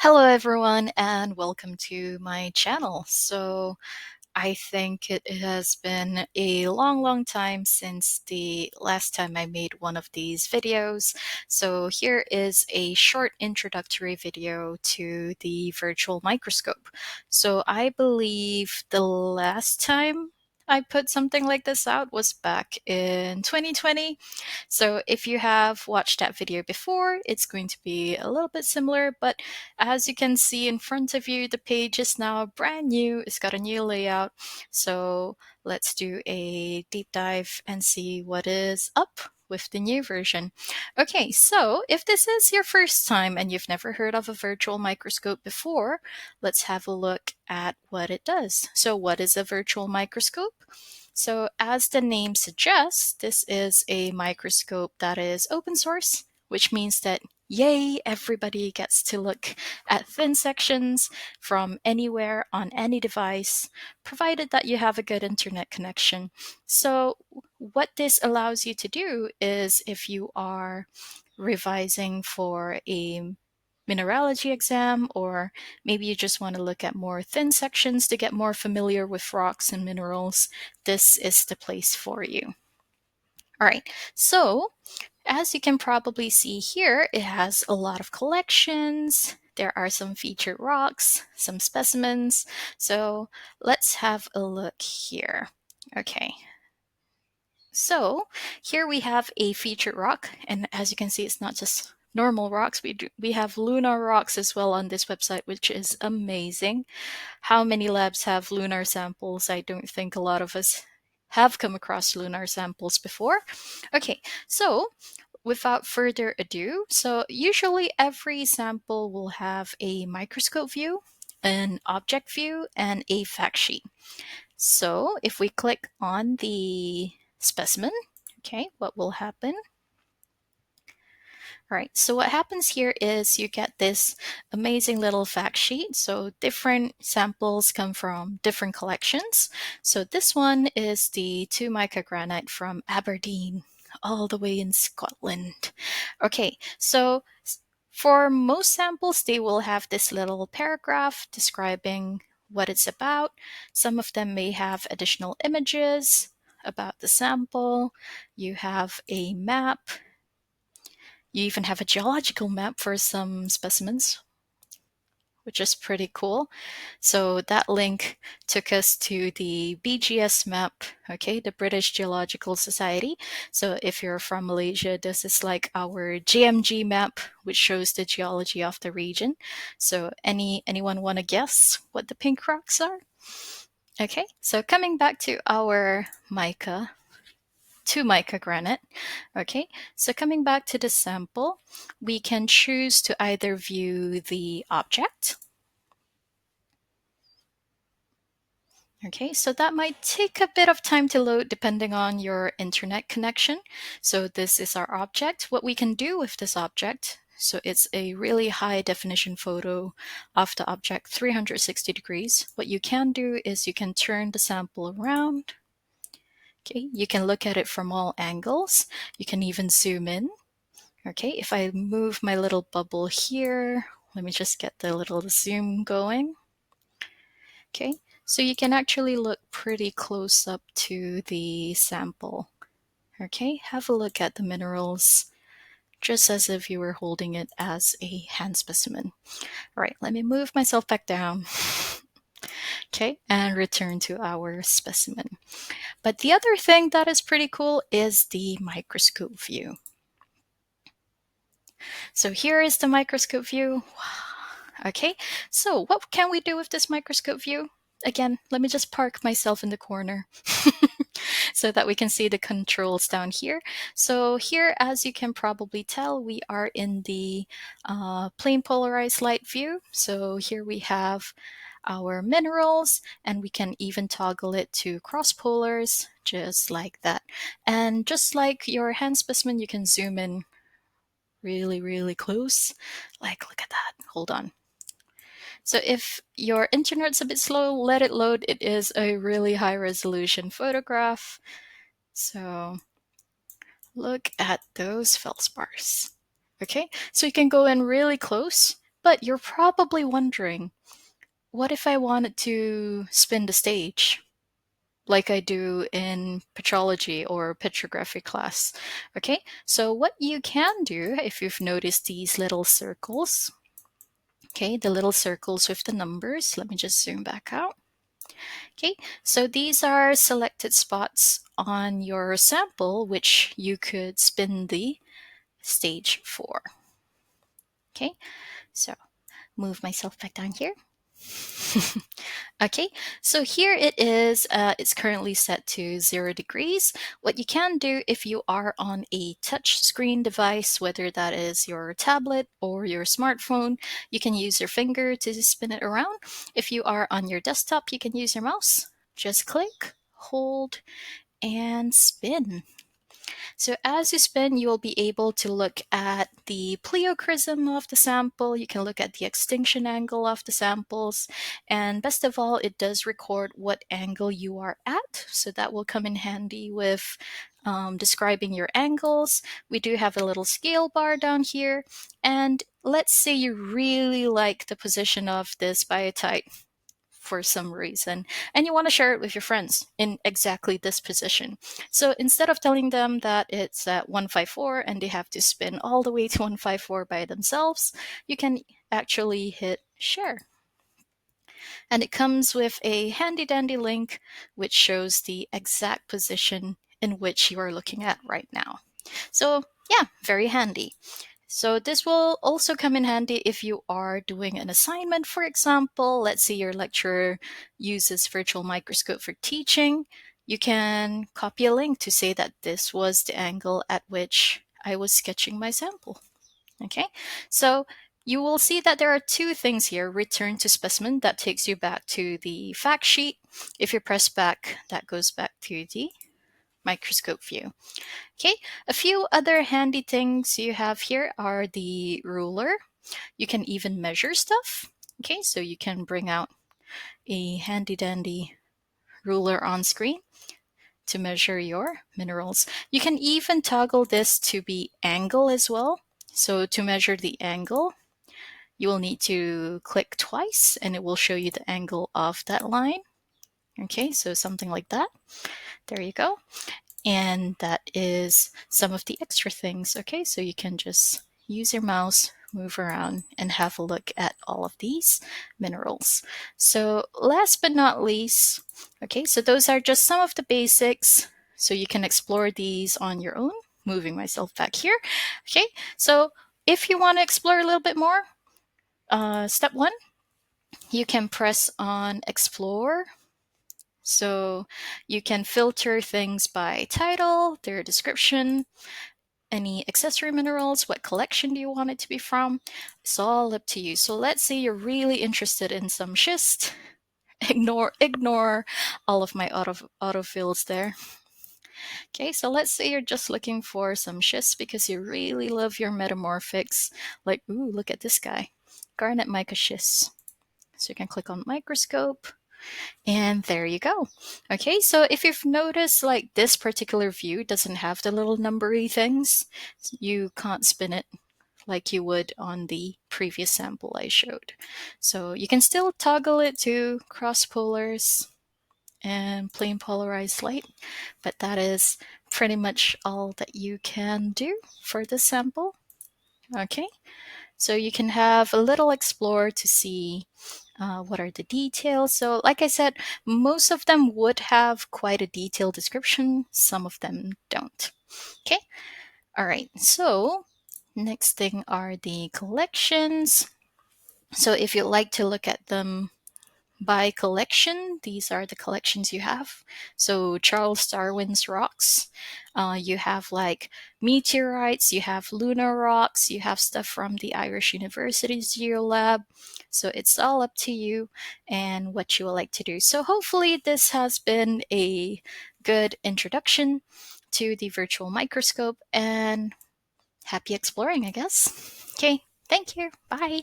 Hello everyone and welcome to my channel. I think it has been a long time since the last time I made one of these videos. So here is a short introductory video to the virtual microscope. So I believe the last time I put something like this out was back in 2020. So if you have watched that video before, it's going to be a little bit similar, but as you can see in front of you, the page is now brand new. It's got a new layout. So let's do a deep dive and see what is up with the new version. Okay, so if this is your first time and you've never heard of a virtual microscope before, let's have a look at what it does. So what is a virtual microscope? So as the name suggests, this is a microscope that is open source, which means that yay, everybody gets to look at thin sections from anywhere on any device, provided that you have a good internet connection. So what this allows you to do is if you are revising for a mineralogy exam, or maybe you just want to look at more thin sections to get more familiar with rocks and minerals, this is the place for you. All right, so as you can probably see here, it has a lot of collections. There are some featured rocks, some specimens. So let's have a look here. Okay, so here we have a featured rock, and as you can see, it's not just normal rocks. We have lunar rocks as well on this website, which is amazing. How many labs have lunar samples? I don't think a lot of us have come across lunar samples before. Okay, so without further ado, so usually every sample will have a microscope view, an object view, and a fact sheet. So if we click on the specimen, okay, what will happen? All right, so what happens here is you get this amazing little fact sheet. So different samples come from different collections. So this one is the 2 mica granite from Aberdeen, all the way in Scotland. Okay, so for most samples, they will have this little paragraph describing what it's about. Some of them may have additional images about the sample. You have a map. You even have a geological map for some specimens, which is pretty cool. So that link took us to the BGS map, okay, the British Geological Society. So if you're from Malaysia, this is like our GMG map, which shows the geology of the region. So anyone want to guess what the pink rocks are? Okay, so coming back to our mica, to mica granite. Okay, so coming back to the sample, we can choose to either view the object. Okay, so that might take a bit of time to load depending on your internet connection. So this is our object. What we can do with this object, so it's a really high definition photo of the object, 360 degrees. What you can do is you can turn the sample around. Okay, you can look at it from all angles. You can even zoom in. Okay, if I move my little bubble here, let me just get the little zoom going. Okay, so you can actually look pretty close up to the sample. Okay, have a look at the minerals, just as if you were holding it as a hand specimen. All right, let me move myself back down. Okay, and return to our specimen. But the other thing that is pretty cool is the microscope view. So here is the microscope view. Okay, so what can we do with this microscope view? Again, let me just park myself in the corner so that we can see the controls down here. So here, as you can probably tell, we are in the plane polarized light view. So here we have our minerals, and we can even toggle it to cross polars, just like that. And just like your hand specimen, you can zoom in really close. Like, look at that. Hold on. So if your internet's a bit slow, let it load. It is a really high resolution photograph. So look at those feldspars. Okay, so you can go in really close But you're probably wondering, what if I wanted to spin the stage? Like I do in petrology or petrography class. Okay, so what you can do, if you've noticed these little circles, okay, the little circles with the numbers, let me just zoom back out. Okay, so these are selected spots on your sample which you could spin the stage for. Okay, so move myself back down here. Okay, so here it is. It's currently set to 0 degrees. What you can do if you are on a touch screen device, whether that is your tablet or your smartphone, you can use your finger to spin it around. If you are on your desktop, you can use your mouse. Just click, hold, and spin. So as you spin, you will be able to look at the pleochrysm of the sample. You can look at the extinction angle of the samples. And best of all, it does record what angle you are at. So that will come in handy with describing your angles. We do have a little scale bar down here. And let's say you really like the position of this biotite for some reason, and you want to share it with your friends in exactly this position. So instead of telling them that it's at 154 and they have to spin all the way to 154 by themselves, you can actually hit share. And it comes with a handy dandy link which shows the exact position in which you are looking at right now. So yeah, very handy. So this will also come in handy if you are doing an assignment, for example. Let's say your lecturer uses Virtual Microscope for teaching. You can copy a link to say that this was the angle at which I was sketching my sample. Okay, so you will see that there are two things here. Return to specimen, that takes you back to the fact sheet. If you press back, that goes back to the microscope view. Okay, a few other handy things you have here are the ruler. You can even measure stuff. Okay, so you can bring out a handy dandy ruler on screen to measure your minerals. You can even toggle this to be angle as well. So to measure the angle, you will need to click twice and it will show you the angle of that line. Okay, so something like that. There you go. And that is some of the extra things. Okay, so you can just use your mouse, move around, and have a look at all of these minerals. So last but not least, okay, so those are just some of the basics. So you can explore these on your own. Moving myself back here. Okay, so if you want to explore a little bit more, step one, you can press on explore. So you can filter things by title, their description, any accessory minerals, what collection do you want it to be from. It's all up to you. So let's say you're really interested in some schist. Ignore all of my autofills there. Okay, so let's say you're just looking for some schist because you really love your metamorphics. Like, ooh, look at this guy, garnet mica schist. So you can click on microscope. And there you go. Okay, so if you've noticed, like, this particular view doesn't have the little numbery things, you can't spin it like you would on the previous sample I showed. So you can still toggle it to cross polars and plane polarized light, but that is pretty much all that you can do for this sample. Okay, so you can have a little explore to see what are the details. So like I said, most of them would have quite a detailed description. Some of them don't. Okay. All right. So next thing are the collections. So if you'd like to look at them by collection, these are the collections you have. So Charles Darwin's rocks. You have like meteorites, you have lunar rocks, you have stuff from the Irish University's Geolab. So it's all up to you and what you would like to do. So hopefully this has been a good introduction to the virtual microscope, and happy exploring, I guess. Okay, thank you. Bye.